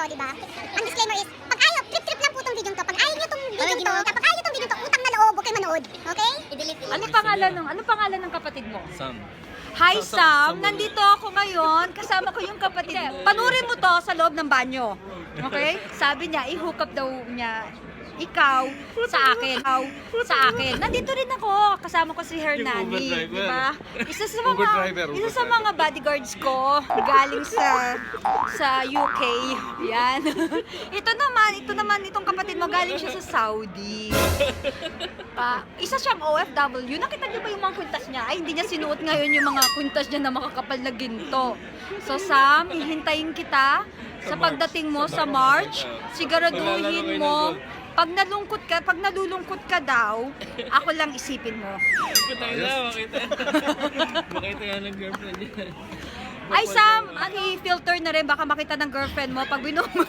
to, di ba? Ang disclaimer is, pag ayaw, trip-trip lang po tong video to. Pag ayaw nyo tong video to, kapag ayaw nyo tong video to, utang na loob, huwag kayo manood. Okay? I-delete yun. Anong pangalan ng kapatid mo? Sam. Hi Sam, nandito ako ngayon, kasama ko yung kapatid mo. Panurin mo to sa loob ng banyo. Okay? Sabi niya, i-hook up daw niya ikaw sa akin. Nandito rin ako, kasama ko si Hernani, di ba? Isa sa mga bodyguards ko galing sa UK. Yan. Ito naman itong kapatid mo galing siya sa Saudi. Isa siyang OFW. Nakita niyo ba yung mga kwintas niya? Ay, hindi niya sinuot ngayon yung mga kwintas niya na makakapal na ginto. So Sam, hihintayin kita sa pagdating mo sa March. Siguraduhin mo pag nalulungkot ka daw, ako lang isipin mo. Makita yan ng girlfriend niya. Ay Sam, i-filter na rin baka makita ng girlfriend mo pag binumo.